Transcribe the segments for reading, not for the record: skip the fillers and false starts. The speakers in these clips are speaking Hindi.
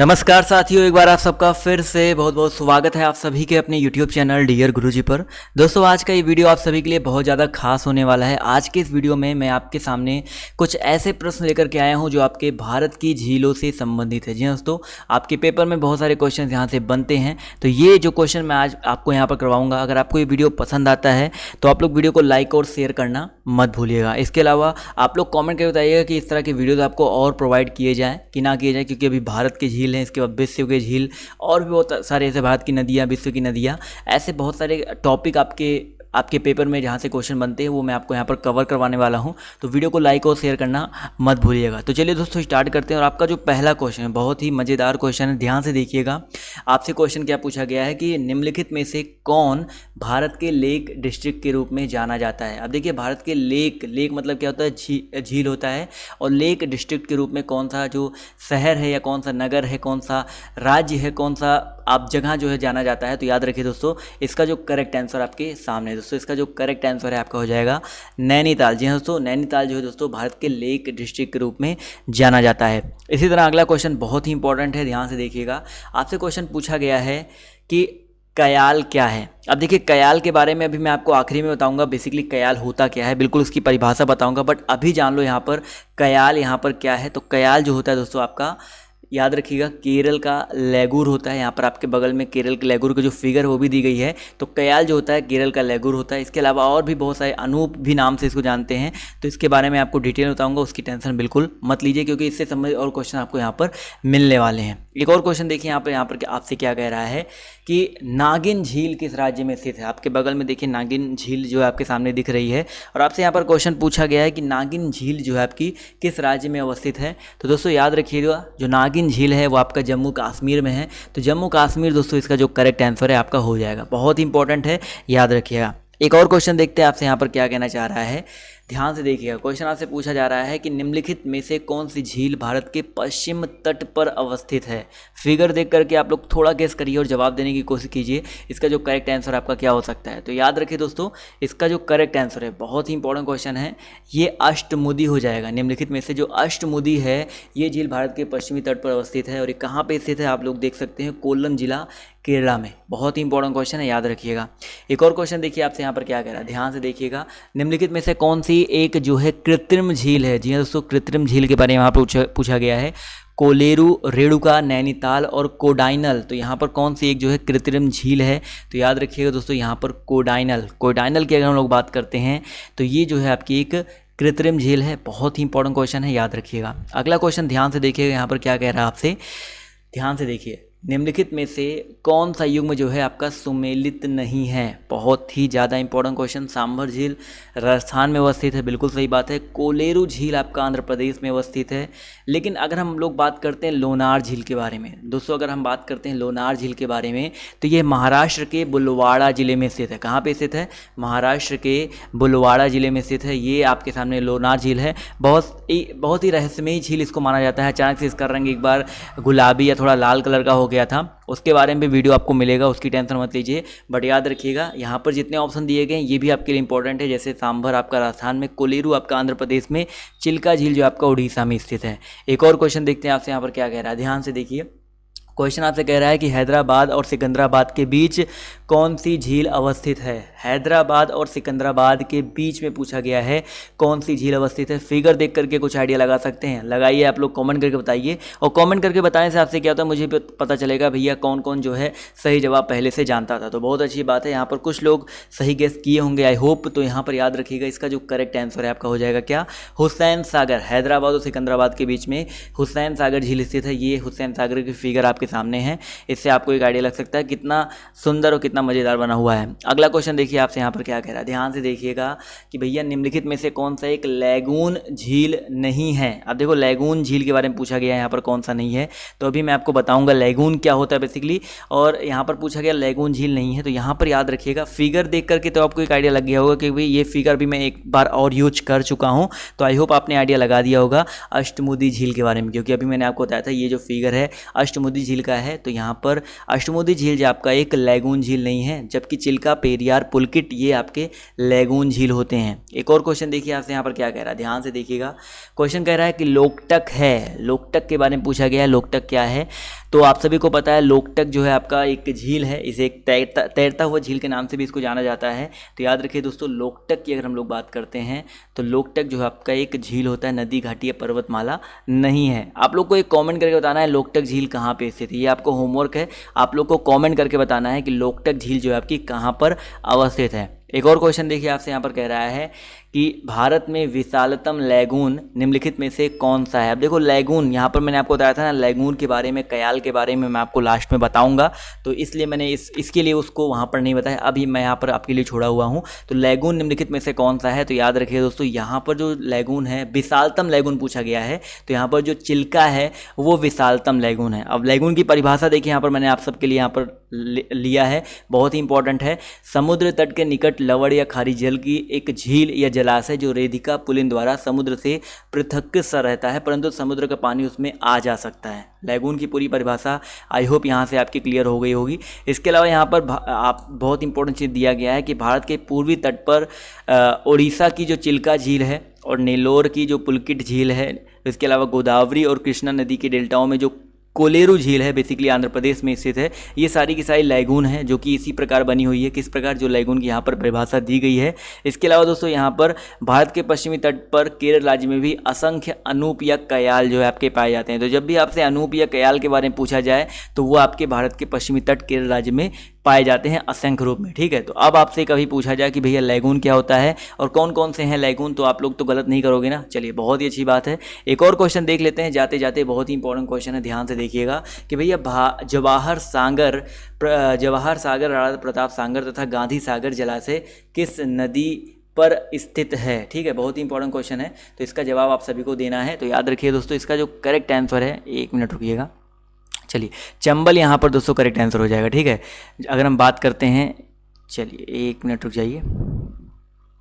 नमस्कार साथियों, एक बार आप सबका फिर से बहुत बहुत स्वागत है आप सभी के अपने YouTube चैनल डियर गुरुजी पर। दोस्तों, आज का ये वीडियो आप सभी के लिए बहुत ज़्यादा खास होने वाला है। आज के इस वीडियो में मैं आपके सामने कुछ ऐसे प्रश्न लेकर के आया हूँ जो आपके भारत की झीलों से संबंधित है। जी हाँ दोस्तों, आपके पेपर में बहुत सारे क्वेश्चन यहाँ से बनते हैं, तो ये जो क्वेश्चन मैं आज आपको यहाँ पर करवाऊँगा, अगर आपको ये वीडियो पसंद आता है तो आप लोग वीडियो को लाइक और शेयर करना मत भूलिएगा। इसके अलावा आप लोग कॉमेंट करके बताइएगा कि इस तरह के वीडियोज़ आपको और प्रोवाइड किए जाएँ कि ना किए जाए, क्योंकि अभी भारत की झील है, इसके बाद विश्व की झील और भी बहुत सारे ऐसे भारत की नदियाँ, विश्व की नदियाँ, ऐसे बहुत सारे टॉपिक आपके पेपर में जहाँ से क्वेश्चन बनते हैं वो मैं आपको यहाँ पर कवर करवाने वाला हूँ। तो वीडियो को लाइक और शेयर करना मत भूलिएगा। तो चलिए दोस्तों स्टार्ट करते हैं। और आपका जो पहला क्वेश्चन है बहुत ही मज़ेदार क्वेश्चन है, ध्यान से देखिएगा। आपसे क्वेश्चन क्या पूछा गया है कि निम्नलिखित में से कौन भारत के लेक डिस्ट्रिक्ट के रूप में जाना जाता है। अब देखिए, भारत के लेक मतलब क्या होता है, झील होता है। और लेक डिस्ट्रिक्ट के रूप में कौन सा जो शहर है या कौन सा नगर है, कौन सा राज्य है, कौन सा आप जगह जो है जाना जाता है। तो याद रखिए दोस्तों, इसका जो करेक्ट आंसर आपके सामने है। दोस्तों, इसका जो करेक्ट आंसर है आपका हो जाएगा नैनीताल। जी हाँ दोस्तों, नैनीताल जो है दोस्तों भारत के लेक डिस्ट्रिक्ट के रूप में जाना जाता है। इसी तरह अगला क्वेश्चन बहुत ही इंपॉर्टेंट है, ध्यान से देखिएगा। आपसे क्वेश्चन पूछा गया है कि कयाल क्या है। अब देखिए, कयाल के बारे में अभी मैं आपको आखिरी में बताऊंगा, बेसिकली कयाल होता क्या है, बिल्कुल उसकी परिभाषा बताऊंगा, बट अभी जान लो यहाँ पर कयाल यहाँ पर क्या है। तो कयाल जो होता है दोस्तों, आपका याद रखिएगा केरल का लेगुर होता है। यहाँ पर आपके बगल में केरल के लेगुर की जो फिगर है वो भी दी गई है। तो कयाल जो होता है केरल का लेगुर होता है। इसके अलावा और भी बहुत सारे अनूप भी नाम से इसको जानते हैं, तो इसके बारे में आपको डिटेल बताऊंगा, उसकी टेंशन बिल्कुल मत लीजिए, क्योंकि इससे संबंधित और क्वेश्चन आपको यहाँ पर मिलने वाले हैं। एक और क्वेश्चन देखिए यहाँ पर आपसे क्या कह रहा है कि नागिन झील किस राज्य में स्थित है। आपके बगल में देखिए नागिन झील जो है आपके सामने दिख रही है, और आपसे यहाँ पर क्वेश्चन पूछा गया है कि नागिन झील जो है आपकी किस राज्य में अवस्थित है। तो दोस्तों याद रखिएगा, जो नागिन झील है वो आपका जम्मू कश्मीर में है। तो जम्मू कश्मीर दोस्तों इसका जो करेक्ट आंसर है आपका हो जाएगा। बहुत ही इंपॉर्टेंट है, याद रखिएगा। एक और क्वेश्चन देखते हैं आपसे यहाँ पर क्या कहना चाह रहा है, ध्यान से देखिएगा। क्वेश्चन आपसे पूछा जा रहा है कि निम्नलिखित में से कौन सी झील भारत के पश्चिम तट पर अवस्थित है। फिगर देख करके आप लोग थोड़ा गेस करिए और जवाब देने की कोशिश कीजिए, इसका जो करेक्ट आंसर आपका क्या हो सकता है। तो याद रखिए दोस्तों, इसका जो करेक्ट आंसर है, बहुत ही इंपॉर्टेंट क्वेश्चन है, ये अष्टमुदी हो जाएगा। निम्नलिखित में से जो अष्टमुदी है ये झील भारत के पश्चिमी तट पर अवस्थित है, और ये कहाँ पर स्थित है आप लोग देख सकते हैं, कोल्लम जिला केरला में। बहुत ही इंपॉर्टेंट क्वेश्चन है, याद रखिएगा। एक और क्वेश्चन देखिए आपसे यहाँ पर क्या कह रहा है, ध्यान से देखिएगा। निम्नलिखित में से कौन सी एक जो है कृत्रिम झील है। जी हाँ दोस्तों, कृत्रिम झील के बारे में यहाँ पर पूछा गया है। कोलेरू, रेणुका, नैनीताल और कोडाइनल, तो यहाँ पर कौन सी एक जो है कृत्रिम झील है। तो याद रखिएगा दोस्तों, यहाँ पर कोडाइनल की अगर हम लोग बात करते हैं तो ये जो है आपकी एक कृत्रिम झील है। बहुत ही इंपॉर्टेंट क्वेश्चन है, याद रखिएगा। अगला क्वेश्चन ध्यान से देखिएगा, यहाँ पर क्या कह रहा है आपसे, ध्यान से देखिए। निम्नलिखित में से कौन सा युग्म जो है आपका सुमेलित नहीं है। बहुत ही ज़्यादा इंपॉर्टेंट क्वेश्चन। सांभर झील राजस्थान में अवस्थित है, बिल्कुल सही बात है। कोलेरू झील आपका आंध्र प्रदेश में अवस्थित है। लेकिन अगर हम लोग बात करते हैं लोनार झील के बारे में, दोस्तों अगर हम बात करते हैं लोनार झील के बारे में, तो ये महाराष्ट्र के बुलवाड़ा ज़िले में स्थित है। कहाँ पर स्थित है, महाराष्ट्र के बुलवाड़ा ज़िले में स्थित है। ये आपके सामने लोनार झील है। बहुत ही रहस्यमयी झील इसको माना जाता है। अचानक से इसका रंग एक बार गुलाबी या थोड़ा लाल कलर का हो गया था, उसके बारे में भी वीडियो आपको मिलेगा, उसकी टेंशन मत लीजिए। बट याद रखिएगा, यहाँ पर जितने ऑप्शन दिए गए हैं ये भी आपके लिए इंपॉर्टेंट है, जैसे सांभर आपका राजस्थान में, कोलेरू आपका आंध्र प्रदेश में, चिल्का झील जो आपका उड़ीसा में स्थित है। एक और क्वेश्चन देखते हैं आपसे यहाँ पर क्या कह रहा है, ध्यान से देखिए। क्वेश्चन आपसे कह रहा है कि हैदराबाद और सिकंदराबाद के बीच कौन सी झील अवस्थित है। हैदराबाद और सिकंदराबाद के बीच में पूछा गया है कौन सी झील अवस्थित है। फिगर देख करके कुछ आइडिया लगा सकते हैं, लगाइए आप लोग, कमेंट करके बताइए। और कमेंट करके बताने से आपसे क्या होता है, मुझे भी पता चलेगा भैया कौन कौन जो है सही जवाब पहले से जानता था। तो बहुत अच्छी बात है, यहाँ पर कुछ लोग सही गेस किए होंगे, आई होप। तो यहाँ पर याद रखिएगा, इसका जो करेक्ट आंसर है आपका हो जाएगा क्या, हुसैन सागर। हैदराबाद और सिकंदराबाद के बीच में हुसैन सागर झील स्थित है। ये हुसैन सागर की फिगर आपके सामने है, इससे आपको एक आइडिया लग सकता है कितना सुंदर और कितना मज़ेदार बना हुआ है। अगला क्वेश्चन देखिए आपसे यहाँ पर क्या कह रहा है, ध्यान से देखिएगा कि भैया निम्नलिखित में से कौन सा एक लैगून झील नहीं है। अब देखो, लैगून झील के बारे में पूछा गया है, यहाँ पर कौन सा नहीं है। तो अभी मैं आपको बताऊंगा लैगून क्या होता है बेसिकली, और यहाँ पर पूछा गया लैगून झील नहीं है। तो यहाँ पर याद रखिएगा, फिगर देख करके तो आपको एक आइडिया लग गया होगा कि भाई ये फिगर भी मैं एक बार और यूज कर चुका हूँ। तो आई होप आपने आइडिया लगा दिया होगा अष्टमुदी झील के बारे में, क्योंकि अभी मैंने आपको बताया था ये जो फिगर है अष्टमुदी झील का है। तो यहाँ पर अष्टमुदी झील जो आपका एक लैगून झील नहीं है, जबकि चिल्का, पेरियार, पुलकिट ये आपके लैगून झील होते हैं। एक और क्वेश्चन देखिए आपसे यहाँ पर क्या कह रहा है, ध्यान से देखिएगा। क्वेश्चन कह रहा है कि लोकटक है, लोकटक के बारे में पूछा गया है, लोकटक क्या है। तो आप सभी को पता है लोकटक जो है आपका एक झील है, इसे एक तैरता हुआ झील के नाम से भी इसको जाना जाता है। तो याद रखिए दोस्तों, लोकटक की अगर हम लोग बात करते हैं तो लोकटक जो है आपका एक झील होता है, नदी घाटी या पर्वतमाला नहीं है। आप लोग को एक कमेंट करके बताना है लोकटक झील कहाँ पे स्थित है, ये आपको होमवर्क है। आप लोग को कमेंट करके बताना है कि लोकटक झील जो है आपकी कहाँ पर अवस्थित है। एक और क्वेश्चन देखिए, आपसे यहाँ पर कह रहा है कि भारत में विशालतम लैगून निम्नलिखित में से कौन सा है। अब देखो लैगून, यहाँ पर मैंने आपको बताया था ना लैगून के बारे में, कयाल के बारे में मैं आपको लास्ट में बताऊंगा, तो इसलिए मैंने इसके लिए उसको वहाँ पर नहीं बताया, अभी मैं यहाँ पर आपके लिए छोड़ा हुआ हूँ। तो लैगून निम्नलिखित में से कौन सा है, तो याद रखिए दोस्तों, यहाँ पर जो लैगून है विशालतम लैगून पूछा गया है, तो यहाँ पर जो चिल्का है वो विशालतम लैगून है। अब लैगून की परिभाषा देखिए, यहाँ पर मैंने आप सबके लिए यहाँ पर लिया है, बहुत ही इंपॉर्टेंट है। समुद्र तट के निकट लवण या खारी जल की एक झील या जलाशय जो रेधिका पुलिन द्वारा समुद्र से पृथक सा रहता है, परंतु समुद्र का पानी उसमें आ जा सकता है। लैगून की पूरी परिभाषा आई होप यहाँ से आपकी क्लियर हो गई होगी। इसके अलावा यहाँ पर आप बहुत इंपॉर्टेंट चीज़ दिया गया है कि भारत के पूर्वी तट पर उड़ीसा की जो चिल्का झील है और नेल्लोर की जो पुलकिट झील है, इसके अलावा गोदावरी और कृष्णा नदी के डेल्टाओं में जो कोलेरू झील है बेसिकली आंध्र प्रदेश में स्थित है। ये सारी की सारी लैगून है जो कि इसी प्रकार बनी हुई है, किस प्रकार जो लैगून की यहाँ पर परिभाषा दी गई है। इसके अलावा दोस्तों यहाँ पर भारत के पश्चिमी तट पर केरल राज्य में भी असंख्य अनूप या कयाल जो है आपके पाए जाते हैं। तो जब भी आपसे अनूप या कयाल के बारे में पूछा जाए तो वो आपके भारत के पश्चिमी तट केरल राज्य में पाए जाते हैं असंख्य रूप में, ठीक है। तो अब आपसे कभी पूछा जाए कि भैया लैगून क्या होता है और कौन कौन से हैं लैगून, तो आप लोग तो गलत नहीं करोगे ना। चलिए बहुत ही अच्छी बात है। एक और क्वेश्चन देख लेते हैं जाते जाते, बहुत ही इंपॉर्टेंट क्वेश्चन है, ध्यान से देखिएगा कि भैया जवाहर सागर, राणा प्रताप सागर तथा गांधी सागर जलाशय किस नदी पर स्थित है, ठीक है। बहुत ही इंपॉर्टेंट क्वेश्चन है, तो इसका जवाब आप सभी को देना है। तो याद रखिए दोस्तों, इसका जो करेक्ट आंसर है, एक मिनट रुकिएगा, चलिए चंबल यहाँ पर दोस्तों करेक्ट आंसर हो जाएगा, ठीक है। अगर हम बात करते हैं, चलिए एक मिनट रुक जाइए,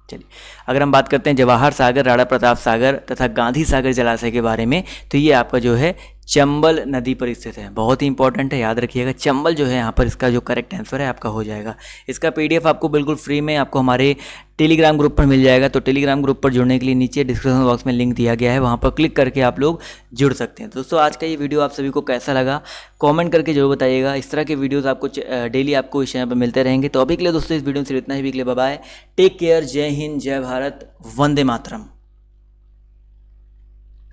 चलिए अगर हम बात करते हैं जवाहर सागर, राणा प्रताप सागर तथा गांधी सागर जलाशय के बारे में, तो ये आपका जो है चंबल नदी पर स्थित है। बहुत ही इंपॉर्टेंट है, याद रखिएगा चंबल जो है यहाँ पर इसका जो करेक्ट आंसर है आपका हो जाएगा। इसका पीडीएफ आपको बिल्कुल फ्री में आपको हमारे टेलीग्राम ग्रुप पर मिल जाएगा। तो टेलीग्राम ग्रुप पर जुड़ने के लिए नीचे डिस्क्रिप्शन बॉक्स में लिंक दिया गया है, वहाँ पर क्लिक करके आप लोग जुड़ सकते हैं। दोस्तों आज का ये वीडियो आप सभी को कैसा लगा कमेंट करके जरूर बताइएगा। इस तरह के वीडियोस आपको डेली आपको इस चैनल पर मिलते रहेंगे। तो अभी के लिए दोस्तों इस वीडियो में सिर्फ इतना ही, भी के लिए बाय बाय, टेक केयर, जय हिंद, जय भारत, वंदे मातरम।